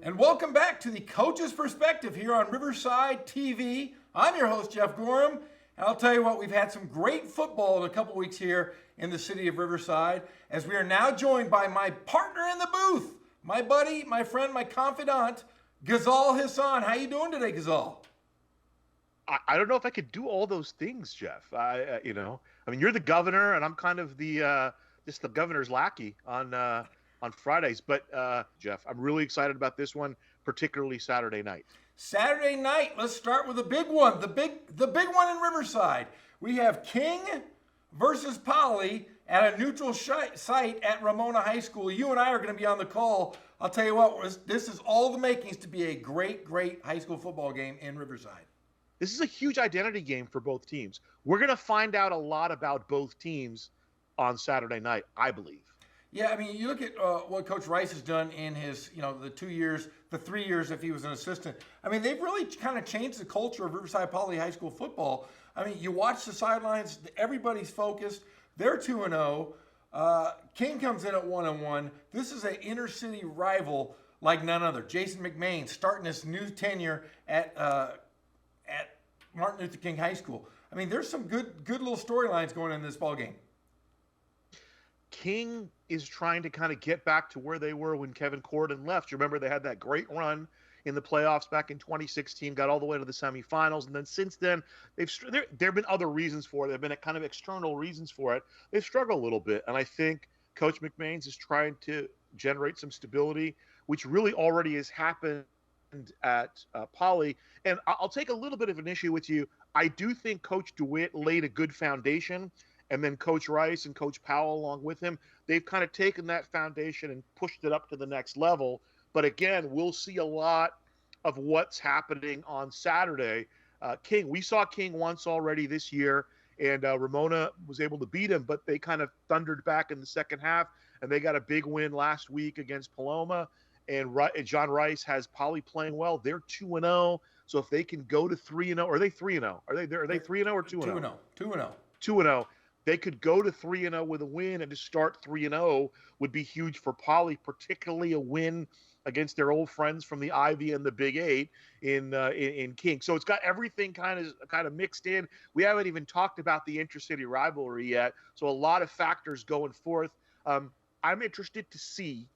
And welcome back to the Coach's Perspective here on Riverside TV. I'm your host, Jeff Gorham. And I'll tell you what, we've had some great football in a couple weeks here in the city of Riverside, as we are now joined by my partner in the booth, my buddy, my friend, my confidant, Ghazal Hassan. How you doing today, Ghazal? I don't know if I could do all those things, Jeff. You're the governor, and I'm kind of the just the governor's lackey on Fridays. But Jeff, I'm really excited about this one, particularly Saturday night. Saturday night, let's start with the big one, the big one in Riverside. We have King versus Poly at a neutral site at Ramona High School. You and I are going to be on the call. I'll tell you what, this is all the makings to be a great, great high school football game in Riverside. This is a huge identity game for both teams. We're going to find out a lot about both teams on Saturday night, I believe. Yeah, I mean, you look at what Coach Rice has done in his, the 2 years, the 3 years if he was an assistant. I mean, they've really kind of changed the culture of Riverside Poly High School football. I mean, you watch the sidelines, everybody's focused. They're 2-0. King comes in at 1-1. This is an inner city rival like none other. Jason McMain starting his new tenure at Martin Luther King High School. I mean, there's some good little storylines going in this ball game. King is trying to kind of get back to where they were when Kevin Corden left. You remember they had that great run in the playoffs back in 2016, got all the way to the semifinals, and then since then there have been other reasons for it. There have been kind of external reasons for it. They've struggled a little bit, and I think Coach McMains is trying to generate some stability, which really already has happened at Poly. And I'll take a little bit of an issue with you. I do think Coach DeWitt laid a good foundation, and then Coach Rice and Coach Powell along with him, they've kind of taken that foundation and pushed it up to the next level. But again, we'll see a lot of what's happening on Saturday. King, we saw King once already this year, and Ramona was able to beat him, but they kind of thundered back in the second half, and they got a big win last week against Paloma. And John Rice has Poly playing well. They're 2-0. So if they can go to 3-0, are they 3-0? Are they 3-0 or 2-0? 2-0. 2-0. They could go to 3-0 with a win, and to start 3-0 would be huge for Poly, particularly a win against their old friends from the Ivy and the Big Eight in King. So it's got everything kind of mixed in. We haven't even talked about the intercity rivalry yet. So a lot of factors going forth. I'm interested to see,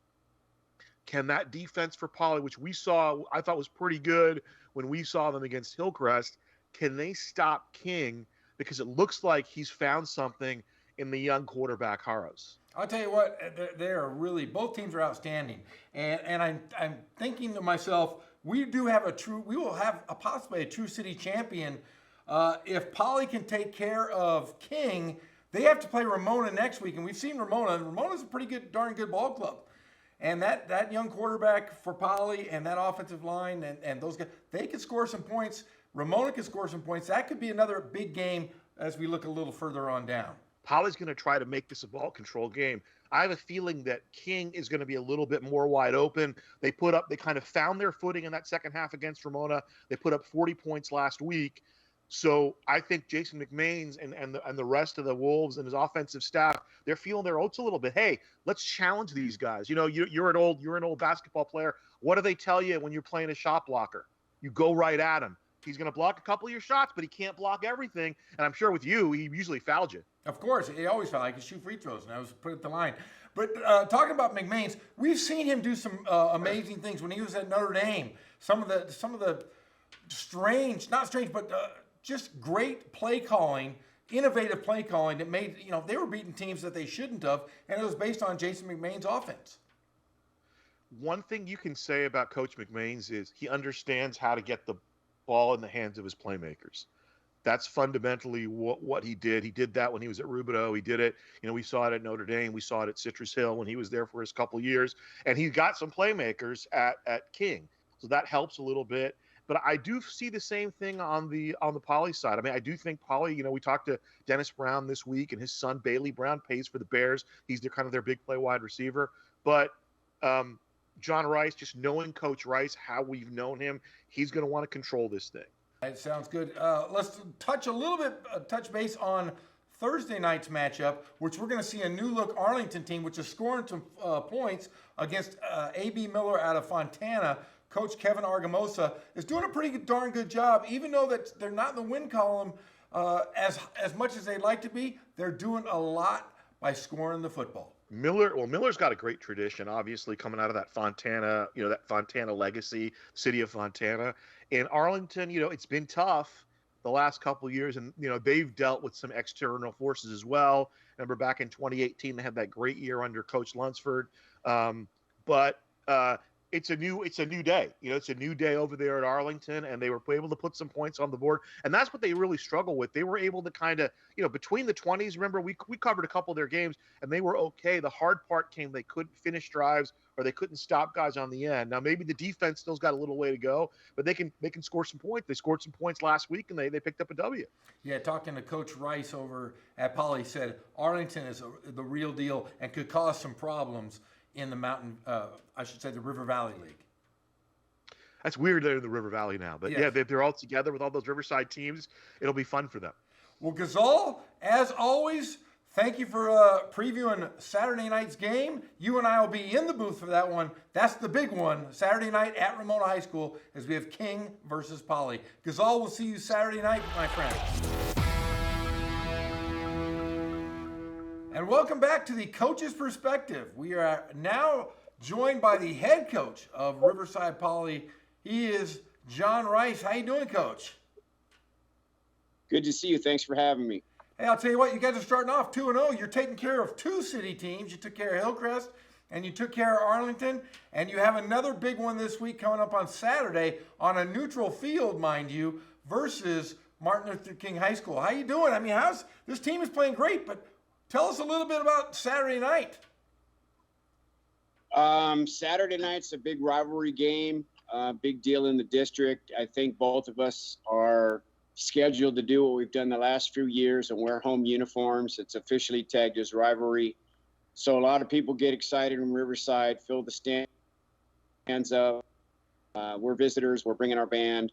can that defense for Poly, which we saw, I thought was pretty good when we saw them against Hillcrest, can they stop King? Because it looks like he's found something in the young quarterback Haros. I'll tell you what, they are really, both teams are outstanding. And I'm thinking to myself, we will have possibly a true city champion. If Poly can take care of King, they have to play Ramona next week. And we've seen Ramona. Ramona's a pretty good, darn good ball club. And that young quarterback for Poly and that offensive line and those guys, they could score some points. Ramona could score some points. That could be another big game as we look a little further on down. Poly's going to try to make this a ball control game. I have a feeling that King is going to be a little bit more wide open. They kind of found their footing in that second half against Ramona. They put up 40 points last week. So I think Jason McMains and the rest of the Wolves and his offensive staff, they're feeling their oats a little bit. Hey, let's challenge these guys. You're an old basketball player. What do they tell you when you're playing a shot blocker? You go right at him. He's going to block a couple of your shots, but he can't block everything. And I'm sure with you, he usually fouled you. Of course, he always fouled. I could shoot free throws, and I was put at the line. But talking about McMains, we've seen him do some amazing things when he was at Notre Dame. Some of the just great play calling, innovative play calling that made, they were beating teams that they shouldn't have, and it was based on Jason McMain's offense. One thing you can say about Coach McMains is he understands how to get the ball in the hands of his playmakers. That's fundamentally what he did. He did that when he was at Rubidoux. He did it. We saw it at Notre Dame. We saw it at Citrus Hill when he was there for his couple years. And he got some playmakers at King. So that helps a little bit. But I do see the same thing on the Poly side. I mean, I do think Poly, we talked to Dennis Brown this week, and his son Bailey Brown pays for the Bears. He's kind of their big play wide receiver. But John Rice, just knowing Coach Rice, how we've known him, he's going to want to control this thing. It sounds good. Let's touch base on Thursday night's matchup, which we're going to see a new look Arlington team, which is scoring some points against A.B. Miller out of Fontana. Coach Kevin Argamosa is doing a pretty darn good job, even though that they're not in the win column as much as they'd like to be. They're doing a lot by scoring the football. Miller's got a great tradition, obviously, coming out of that Fontana, that Fontana legacy, city of Fontana. In Arlington, it's been tough the last couple of years, and they've dealt with some external forces as well. Remember back in 2018, they had that great year under Coach Lunsford. But it's a new day. It's a new day over there at Arlington, and they were able to put some points on the board, and that's what they really struggle with. They were able to kind of, between the 20s. Remember, we covered a couple of their games, and they were okay. The hard part came; they couldn't finish drives, or they couldn't stop guys on the end. Now, maybe the defense still's got a little way to go, but they can score some points. They scored some points last week, and they picked up a W. Yeah, talking to Coach Rice over at Poly, said Arlington is the real deal and could cause some problems in the the River Valley League. That's weird they're in the River Valley now. But yes. Yeah, they're all together with all those Riverside teams. It'll be fun for them. Well, Ghazal, as always, thank you for previewing Saturday night's game. You and I will be in the booth for that one. That's the big one, Saturday night at Ramona High School, as we have King versus Poly. Ghazal, we'll see you Saturday night, my friend. And welcome back to the Coach's Perspective. We are now joined by the head coach of Riverside Poly. He is John Rice. How you doing, Coach? Good to see you. Thanks for having me. Hey, I'll tell you what, you guys are starting off 2-0. You're taking care of two city teams. You took care of Hillcrest, and you took care of Arlington, and you have another big one this week coming up on Saturday on a neutral field, mind you, versus Martin Luther King High School. How you doing? I mean, this team is playing great, but tell us a little bit about Saturday night. Saturday night's a big rivalry game, big deal in the district. I think both of us are scheduled to do what we've done the last few years and wear home uniforms. It's officially tagged as rivalry. So a lot of people get excited in Riverside, fill the stands up. We're visitors. We're bringing our band.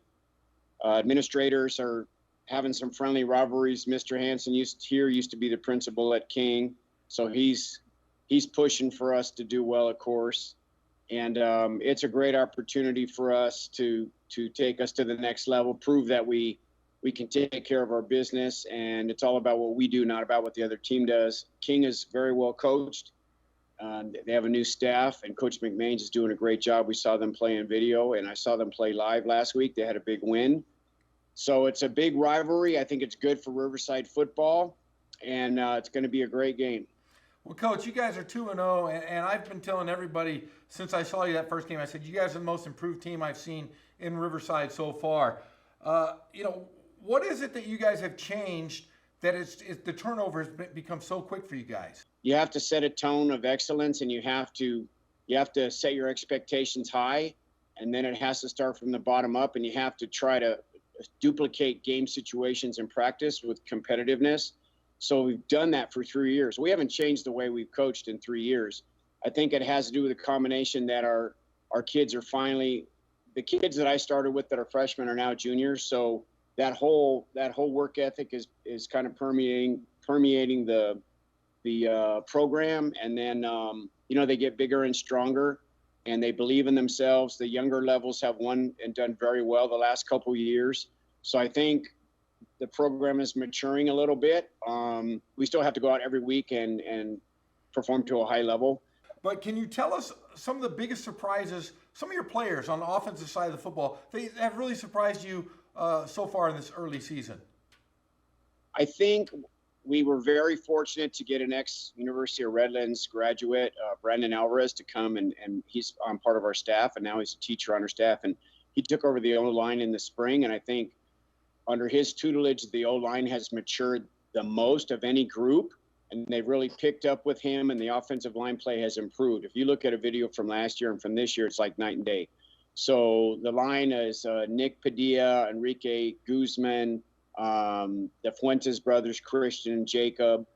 Administrators are having some friendly rivalries. Mr. Hanson used to be the principal at King, so he's pushing for us to do well, of course. And it's a great opportunity for us to take us to the next level, prove that we can take care of our business, and it's all about what we do, not about what the other team does. King is very well coached. They have a new staff, and Coach McMains is doing a great job. We saw them play in video, and I saw them play live last week. They had a big win. So it's a big rivalry. I think it's good for Riverside football, and it's going to be a great game. Well, Coach, you guys are 2-0, and I've been telling everybody since I saw you that first game, I said, you guys are the most improved team I've seen in Riverside so far. What is it that you guys have changed that the turnover has become so quick for you guys? You have to set a tone of excellence, and you have to set your expectations high, and then it has to start from the bottom up, and you have to try to duplicate game situations in practice with competitiveness. So we've done that for 3 years. We haven't changed the way we've coached in 3 years. I think it has to do with a combination that our kids are finally, the kids that I started with that are freshmen are now juniors. So that whole work ethic is kind of permeating the program, and then they get bigger and stronger, and they believe in themselves. The younger levels have won and done very well the last couple of years. So I think the program is maturing a little bit. We still have to go out every week and perform to a high level. But can you tell us some of the biggest surprises, some of your players on the offensive side of the football, they have really surprised you so far in this early season? I think we were very fortunate to get an ex-University of Redlands graduate, Brandon Alvarez, to come, and he's on part of our staff, and now he's a teacher on our staff. And he took over the O-line in the spring, and I think under his tutelage, the O-line has matured the most of any group, and they've really picked up with him, and the offensive line play has improved. If you look at a video from last year and from this year, it's like night and day. So the line is Nick Padilla, Enrique Guzman, the Fuentes brothers, Christian and Jacob.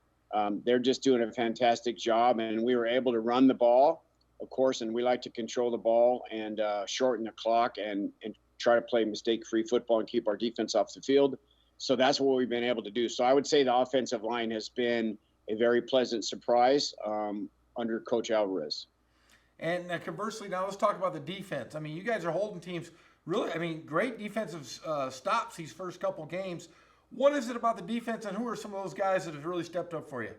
They're just doing a fantastic job, and we were able to run the ball, of course, and we like to control the ball and shorten the clock and try to play mistake-free football and keep our defense off the field. So that's what we've been able to do. So I would say the offensive line has been a very pleasant surprise under Coach Alvarez. And conversely, now let's talk about the defense. I mean, you guys are holding teams really, I mean, great defensive stops these first couple games. What is it about the defense, and who are some of those guys that have really stepped up for you?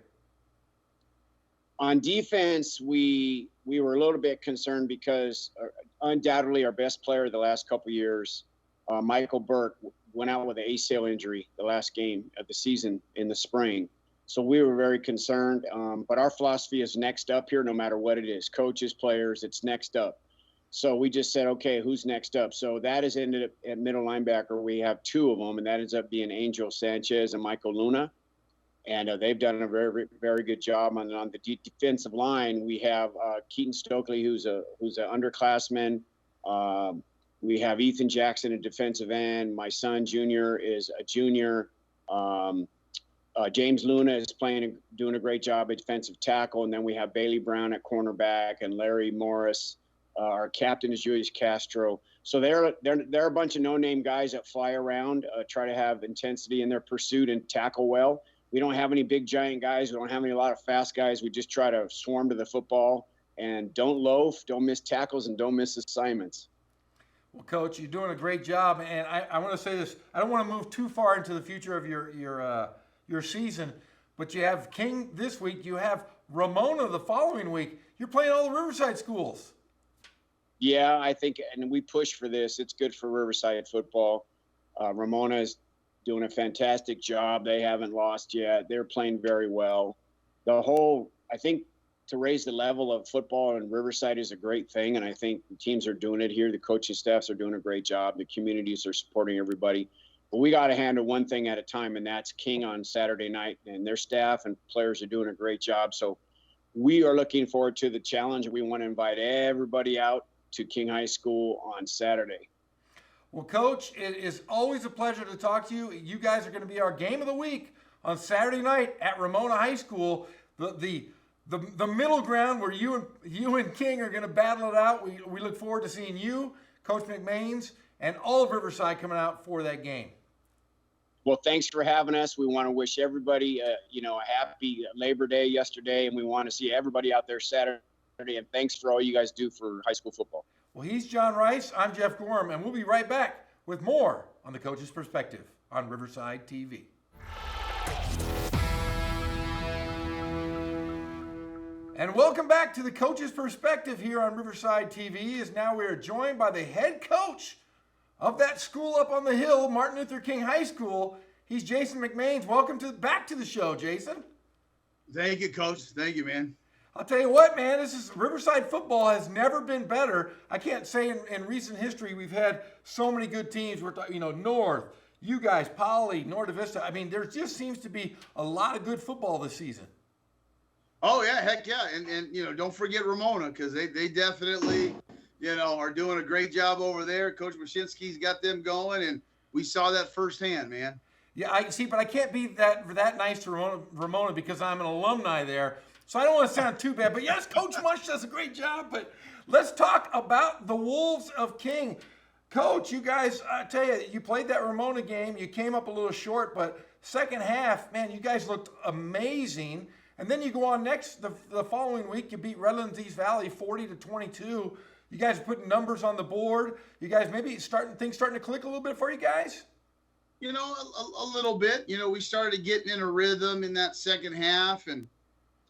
On defense, we were a little bit concerned because undoubtedly our best player the last couple of years, Michael Burke, went out with an ACL injury the last game of the season in the spring. So we were very concerned. But our philosophy is next up here, no matter what it is. Coaches, players, it's next up. So we just said, okay, who's next up? So that has ended up at middle linebacker. We have two of them, and that ends up being Angel Sanchez and Michael Luna. And they've done a very, very good job. On the defensive line, we have Keaton Stokely, who's an underclassman. We have Ethan Jackson, a defensive end. My son, Junior, is a junior. James Luna is doing a great job at defensive tackle. And then we have Bailey Brown at cornerback and Larry Morris. Our captain is Julius Castro. So they're a bunch of no-name guys that fly around, try to have intensity in their pursuit and tackle well. We don't have any big giant guys. We don't have a lot of fast guys. We just try to swarm to the football and don't loaf, don't miss tackles, and don't miss assignments. Well, Coach, you're doing a great job, and I want to say this. I don't want to move too far into the future of your season, but you have King this week. You have Ramona the following week. You're playing all the Riverside schools. Yeah, I think, and we push for this. It's good for Riverside football. Ramona is doing a fantastic job. They haven't lost yet. They're playing very well. I think to raise the level of football in Riverside is a great thing, and I think the teams are doing it here. The coaching staffs are doing a great job. The communities are supporting everybody. But we got to handle one thing at a time, and that's King on Saturday night, and their staff and players are doing a great job. So we are looking forward to the challenge. We want to invite everybody out to King High School on Saturday. Well, Coach, it is always a pleasure to talk to you. You guys are going to be our game of the week on Saturday night at Ramona High School. The middle ground where you and King are going to battle it out. We look forward to seeing you, Coach McMains, and all of Riverside coming out for that game. Well, thanks for having us. We want to wish everybody, a happy Labor Day yesterday, and we want to see everybody out there Saturday. And thanks for all you guys do for high school football. Well, he's John Rice. I'm Jeff Gorham, and we'll be right back with more on the Coach's Perspective on Riverside TV. And welcome back to the Coach's Perspective here on Riverside TV. As now we are joined by the head coach of that school up on the hill, Martin Luther King High School. He's Jason McMains. Welcome back to the show, Jason. Thank you, Coach. Thank you, man. I'll tell you what, man, Riverside football has never been better. I can't say in recent history we've had so many good teams. North, you guys, Poly, Norte Vista. I mean, there just seems to be a lot of good football this season. Oh, yeah, heck yeah. And don't forget Ramona, because they definitely, are doing a great job over there. Coach Mashinsky's got them going, and we saw that firsthand, man. Yeah, I see, but I can't be that nice to Ramona because I'm an alumni there. So I don't want to sound too bad, but yes, Coach Mush does a great job. But let's talk about the Wolves of King. Coach, you guys, I tell you, you played that Ramona game. You came up a little short, but second half, man, you guys looked amazing. And then you go on the following week, you beat Redlands East Valley 40-22. You guys are putting numbers on the board. You guys maybe starting to click a little bit for you guys? A little bit. We started getting in a rhythm in that second half, and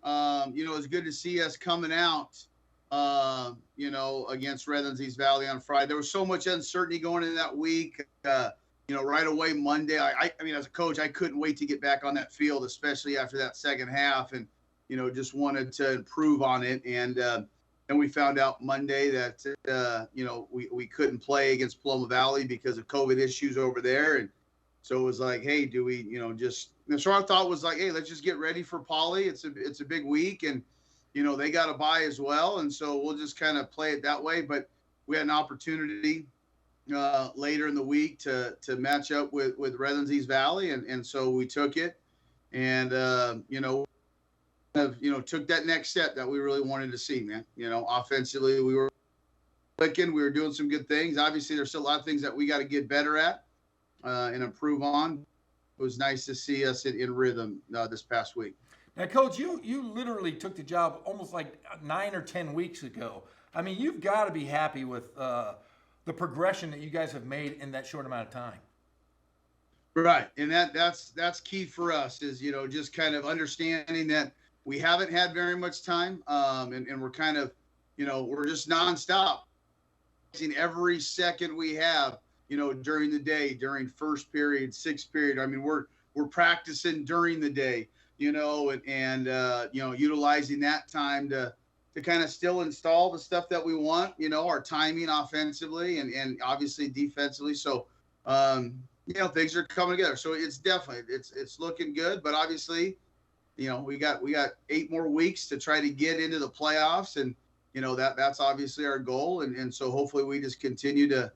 it's good to see us coming out, against Redlands East Valley on Friday. There was so much uncertainty going into that week. Right away Monday, I mean, as a coach, I couldn't wait to get back on that field, especially after that second half, and just wanted to improve on it. And we found out Monday that we couldn't play against Paloma Valley because of COVID issues over there, and so it was like, hey, do we so our thought was like, hey, let's just get ready for Poly. It's a big week, and they got to bye as well, and so we'll just kind of play it that way. But we had an opportunity later in the week to match up with Redlands East Valley, and so we took it, and took that next step that we really wanted to see, man. Offensively we were clicking, we were doing some good things. Obviously there's still a lot of things that we got to get better at and improve on. It was nice to see us in rhythm this past week. Now, Coach, you literally took the job almost like 9 or 10 weeks ago. I mean, you've got to be happy with the progression that you guys have made in that short amount of time. Right, and that's key for us is just kind of understanding that we haven't had very much time, and we're kind of we're just nonstop, using every second we have during the day, during first period, sixth period. I mean, we're practicing during the day, and utilizing that time to kind of still install the stuff that we want, our timing offensively and obviously defensively. So things are coming together. So it's definitely it's looking good, but obviously, we got 8 more weeks to try to get into the playoffs, and that's obviously our goal. And so hopefully we just continue to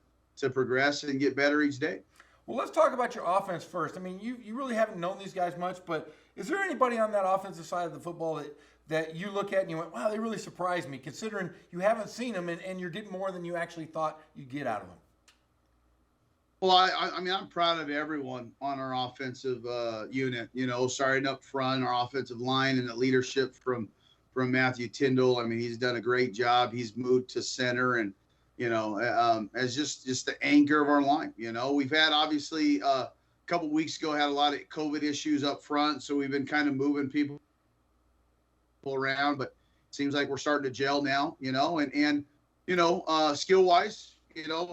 progress and get better each day. Well, let's talk about your offense first. I mean, you really haven't known these guys much, but is there anybody on that offensive side of the football that you look at and you went, wow, they really surprised me, considering you haven't seen them and you're getting more than you actually thought you'd get out of them? Well, I mean, I'm proud of everyone on our offensive unit, starting up front, our offensive line, and the leadership from Matthew Tyndall. I mean, he's done a great job. He's moved to center and, as just the anchor of our line. We've had obviously a couple weeks ago had a lot of COVID issues up front, so we've been kind of moving people around, but it seems like we're starting to gel now, and skill wise,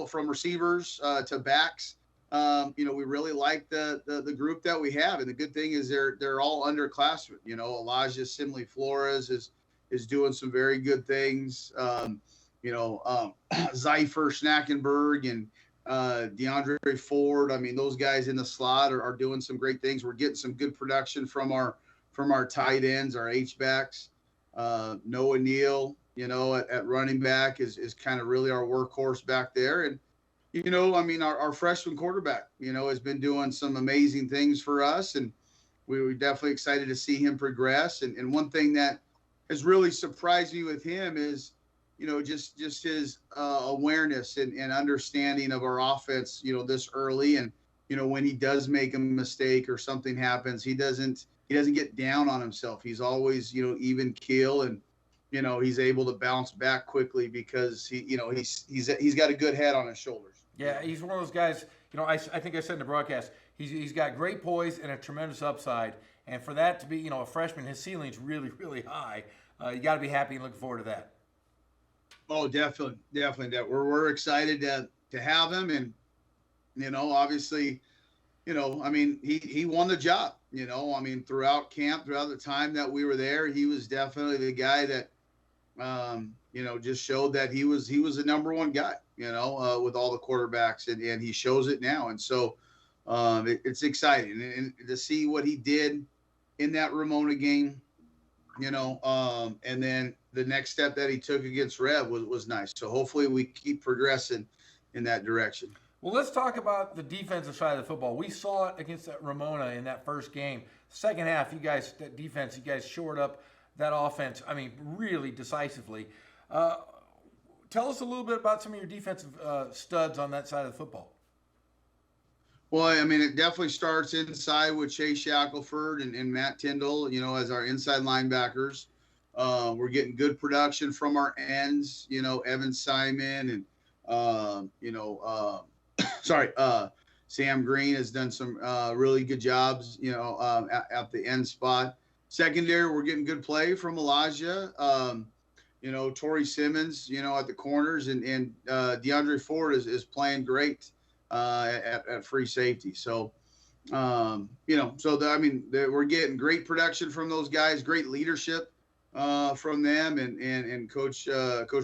from receivers to backs, we really like the group that we have, and the good thing is they're all underclassmen. Elijah Simley Flores is doing some very good things. Zyfer Schnackenberg and DeAndre Ford. I mean, those guys in the slot are doing some great things. We're getting some good production from our tight ends, our H-backs. Noah Neal, at running back is kind of really our workhorse back there. And, I mean, our freshman quarterback, has been doing some amazing things for us. And we were definitely excited to see him progress. And one thing that has really surprised me with him is, just his awareness and understanding of our offense, this early. And, when he does make a mistake or something happens, he doesn't get down on himself. He's always, even keel, and, he's able to bounce back quickly because he's got a good head on his shoulders. Yeah, he's one of those guys, I think I said in the broadcast, he's got great poise and a tremendous upside. And for that to be, a freshman, his ceiling's really, really high. You got to be happy and looking forward to that. Oh, definitely. We're excited to have him, and obviously, I mean, he won the job. I mean, throughout camp, throughout the time that we were there, he was definitely the guy that, just showed that he was the number one guy. With all the quarterbacks, and he shows it now. And so, it's exciting, and to see what he did in that Ramona game. And then the next step that he took against Rev was nice. So hopefully we keep progressing in that direction. Well, let's talk about the defensive side of the football. We saw it against that Ramona in that first game. Second half, you guys shored up that offense, I mean, really decisively. Tell us a little bit about some of your defensive studs on that side of the football. Well, I mean, it definitely starts inside with Chase Shackelford and Matt Tyndall, as our inside linebackers. We're getting good production from our ends, Evan Simon and, Sam Green has done some really good jobs, at the end spot. Secondary, we're getting good play from Elijah, Torrey Simmons, at the corners, and DeAndre Ford is playing great at free safety. So, we're getting great production from those guys, great leadership from them, and Coach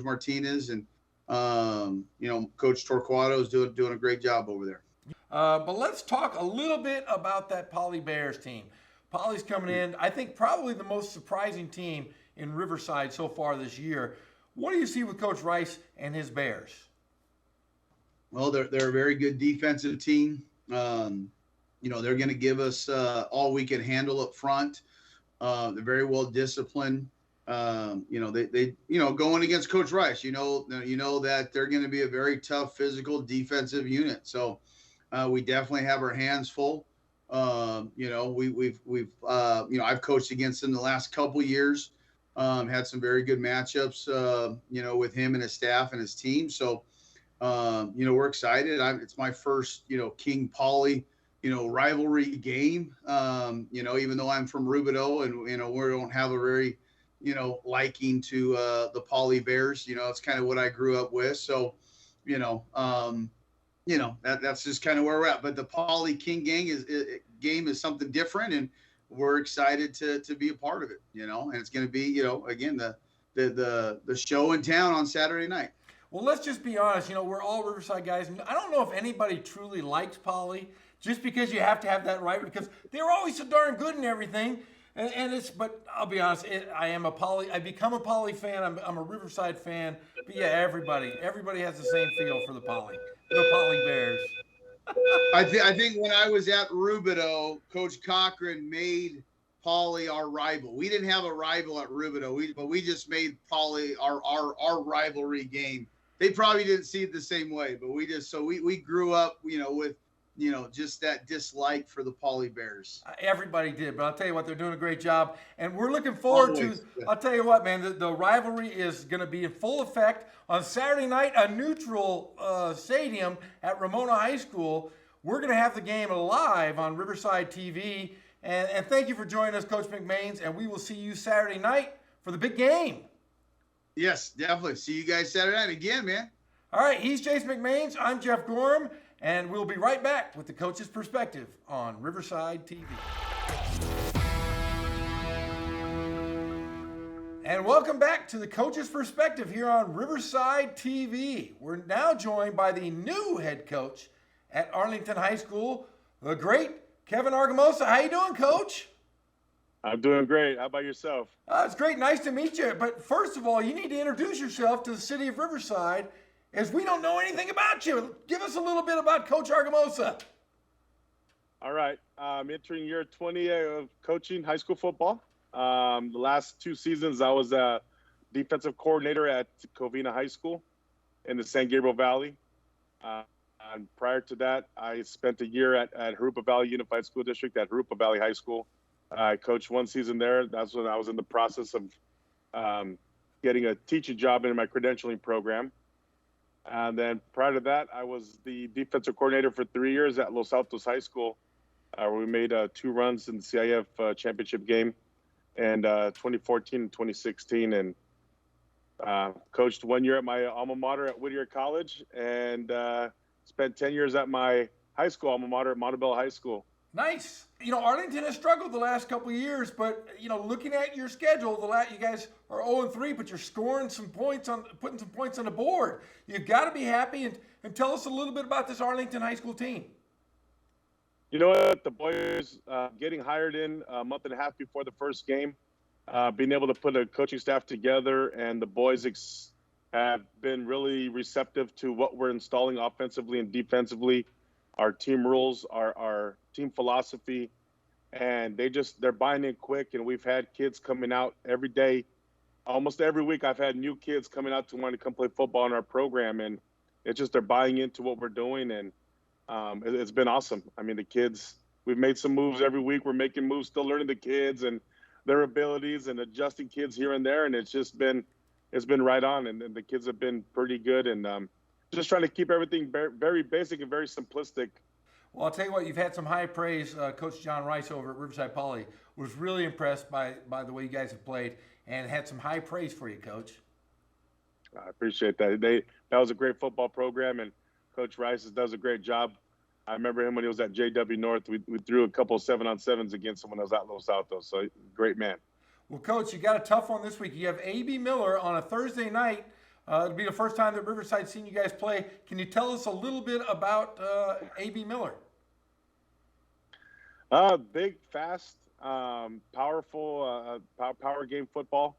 Martinez and Coach Torquato is doing a great job over there. But let's talk a little bit about that Poly Bears team. Poly's coming in, I think, probably the most surprising team in Riverside so far this year. What do you see with Coach Rice and his Bears? Well, they're a very good defensive team. They're going to give us all we can handle up front. They're very well disciplined. They going against Coach Rice, you know that they're going to be a very tough physical defensive unit. So we definitely have our hands full. I've coached against them the last couple years. Had some very good matchups, with him and his staff and his team. So, we're excited. It's my first, King Poly, rivalry game. Even though I'm from Rubidoux and, we don't have a very, liking to the Poly Bears, it's kind of what I grew up with. So, that's just kind of where we're at. But the Poly King game is something different, and we're excited to be a part of it. And it's going to be, again, the show in town on Saturday night. Well, let's just be honest. We're all Riverside guys, and I don't know if anybody truly likes Poly just because you have to have that right, because they were always so darn good and everything. But I'll be honest, I become a Poly fan. I'm a Riverside fan. But yeah, everybody has the same feel for the Poly Bears. I think when I was at Rubidoux, Coach Cochran made Poly our rival. We didn't have a rival at Rubidoux, but we just made Poly our rivalry game. They probably didn't see it the same way, but we grew up, with just that dislike for the Poly Bears. Everybody did, but I'll tell you what, they're doing a great job, and we're looking forward to. I'll tell you what, man, the rivalry is going to be in full effect on Saturday night, a neutral stadium at Ramona High School. We're going to have the game live on Riverside TV, and thank you for joining us, Coach McMains, and we will see you Saturday night for the big game. Yes, definitely. See you guys Saturday night again, man. All right, he's Jace McMains. I'm Jeff Gorham. And we'll be right back with the Coach's Perspective on Riverside TV. And welcome back to the Coach's Perspective here on Riverside TV. We're now joined by the new head coach at Arlington High School, the great Kevin Argumosa. How you doing, Coach? I'm doing great. How about yourself? It's great. Nice to meet you. But first of all, you need to introduce yourself to the city of Riverside, as we don't know anything about you. Give us a little bit about Coach Argumosa. All right. I'm entering year 20 of coaching high school football. The last 2 seasons, I was a defensive coordinator at Covina High School in the San Gabriel Valley. And prior to that, I spent a year at Jurupa Valley Unified School District at Jurupa Valley High School. I coached 1 season there. That's when I was in the process of getting a teaching job in my credentialing program. And then prior to that, I was the defensive coordinator for 3 years at Los Altos High School, where we made 2 runs in the CIF championship game in 2014 and 2016, and coached 1 year at my alma mater at Whittier College, and spent 10 years at my high school alma mater at Montebello High School. Nice. Arlington has struggled the last couple of years, but looking at your schedule, you guys are 0-3, but you're scoring some points putting some points on the board. You've got to be happy, and tell us a little bit about this Arlington High School team. You know what? The boys getting hired in a month and a half before the first game, being able to put a coaching staff together, and the boys have been really receptive to what we're installing offensively and defensively, our team rules, our team philosophy, and they're buying in quick. And we've had kids coming out every day, almost every week. I've had new kids coming out to want to come play football in our program, and it's just they're buying into what we're doing, and it's been awesome. I mean, the kids, we've made some moves every week. We're making moves, still learning the kids and their abilities and adjusting kids here and there, and it's been right on, and the kids have been pretty good, and just trying to keep everything very basic and very simplistic. Well, I'll tell you what, you've had some high praise. Coach John Rice over at Riverside Poly was really impressed by the way you guys have played and had some high praise for you, Coach. I appreciate that. That was a great football program, and Coach Rice does a great job. I remember him when he was at JW North. We threw a couple 7-on-7s against him when I was at Los Altos, so great man. Well, Coach, you got a tough one this week. You have A.B. Miller on a Thursday night. It'll be the first time that Riverside's seen you guys play. Can you tell us a little bit about A.B. Miller? Big, fast, powerful, power game football.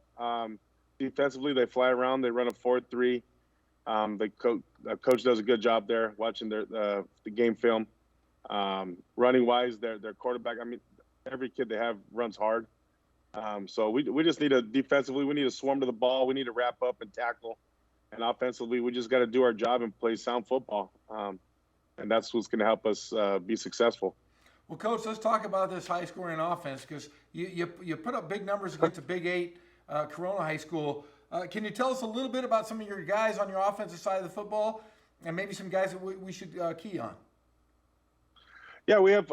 Defensively, they fly around. They run a 4-3. The coach does a good job there watching the game film. Running wise, their quarterback, I mean, every kid they have runs hard. So we just need to defensively, we need to swarm to the ball. We need to wrap up and tackle. And offensively, we just got to do our job and play sound football. And that's what's going to help us be successful. Well, Coach, let's talk about this high-scoring offense, because you put up big numbers against the Big 8 Corona High School. Can you tell us a little bit about some of your guys on your offensive side of the football, and maybe some guys that we should key on? Yeah, we have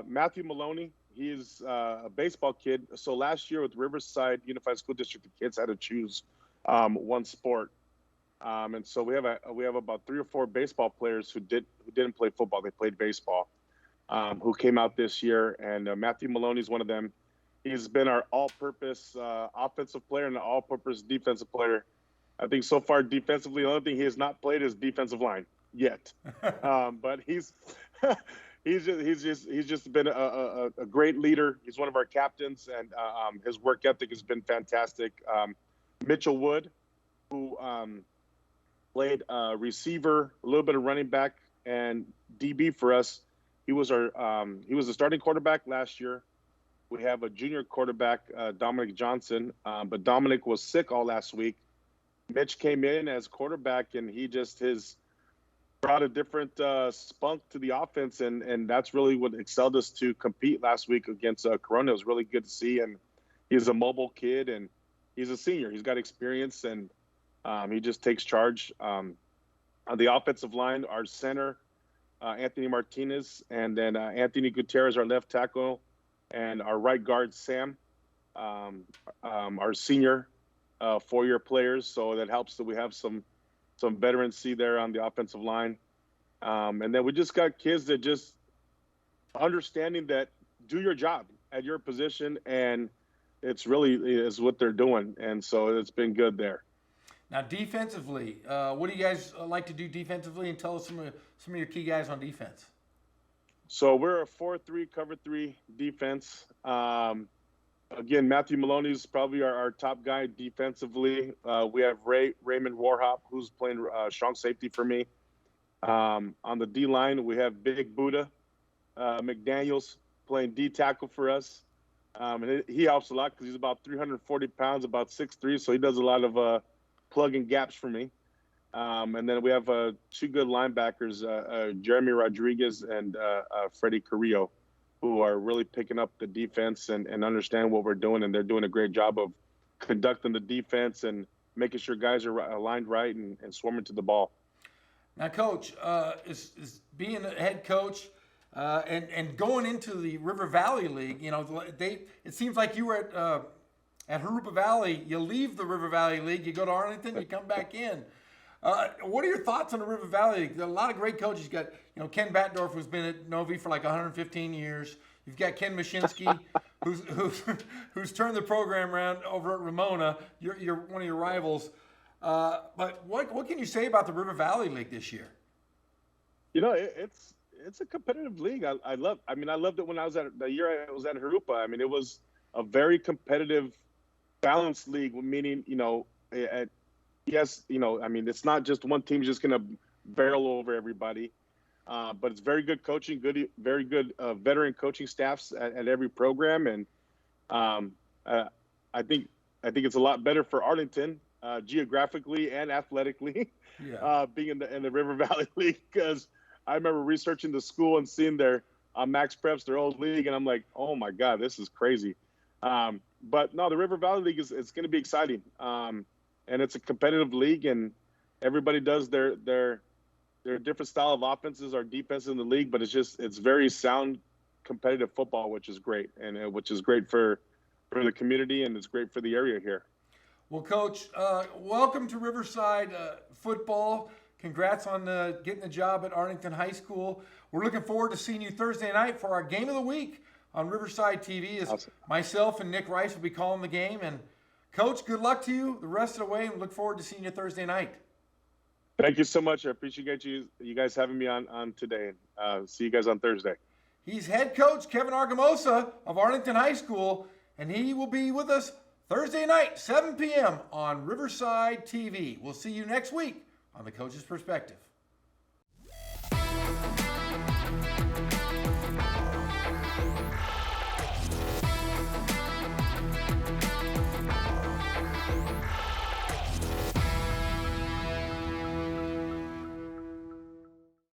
Matthew Maloney. He's a baseball kid. So last year with Riverside Unified School District, the kids had to choose one sport, and so we have about 3 or 4 baseball players who didn't play football. They played baseball, who came out this year, and Matthew Maloney is one of them. He's been our all-purpose offensive player and an all-purpose defensive player. I think so far defensively, the only thing he has not played is defensive line yet, but he's. He's just been a great leader. He's one of our captains, and his work ethic has been fantastic. Mitchell Wood, who played receiver, a little bit of running back, and DB for us. He was the starting quarterback last year. We have a junior quarterback, Dominic Johnson, but Dominic was sick all last week. Mitch came in as quarterback, and he just brought a different spunk to the offense, and that's really what excelled us to compete last week against Corona. It was really good to see, and he's a mobile kid, and he's a senior. He's got experience, and he just takes charge. On the offensive line, our center, Anthony Martinez, and then Anthony Gutierrez, our left tackle, and our right guard, Sam, our senior 4-year players. So that helps that we have some veterancy there on the offensive line. And then we just got kids that just understanding that do your job at your position, and it's really is what they're doing. And so it's been good there. Now, defensively, what do you guys like to do defensively, and tell us some of your key guys on defense? So we're a 4-3 cover 3 defense. Again, Matthew Maloney is probably our top guy defensively. We have Raymond Warhop, who's playing strong safety for me. On the D line, we have Big Buddha McDaniels playing D tackle for us. And he helps a lot because he's about 340 pounds, about 6'3", so he does a lot of plugging gaps for me. And then we have 2 good linebackers, Jeremy Rodriguez and Freddie Carrillo, who are really picking up the defense and understand what we're doing, and they're doing a great job of conducting the defense and making sure guys are aligned right and swarming to the ball. Now, Coach, is being a head coach and going into the River Valley League, it seems like you were at Jurupa Valley. You leave the River Valley League, you go to Arlington, you come back in. What are your thoughts on the River Valley League? There are a lot of great coaches. You got, Ken Batdorf, who's been at Novi for like 115 years. You've got Ken Mashinsky, who's turned the program around over at Ramona. You're one of your rivals. But what can you say about the River Valley League this year? It's a competitive league. I loved it when I was the year I was at Jurupa. I mean, it was a very competitive, balanced league, meaning, it's not just one team's just going to barrel over everybody, but it's very good coaching, very good veteran coaching staffs at every program, and I think it's a lot better for Arlington geographically and athletically, being in the River Valley League, because I remember researching the school and seeing their Max Preps, their old league, and I'm like, oh my God, this is crazy. But no, the River Valley League it's going to be exciting. And it's a competitive league, and everybody does their different style of offenses or defenses in the league, but it's very sound competitive football, which is great, and which is great for the community, and it's great for the area here. Well, Coach, welcome to Riverside football. Congrats on getting the job at Arlington High School. We're looking forward to seeing you Thursday night for our game of the week on Riverside TV. As awesome. Myself and Nick Rice will be calling the game. And Coach, good luck to you the rest of the way, and look forward to seeing you Thursday night. Thank you so much. I appreciate you guys having me on today. See you guys on Thursday. He's head coach Kevin Argamosa of Arlington High School, and he will be with us Thursday night, 7 p.m. on Riverside TV. We'll see you next week on The Coach's Perspective.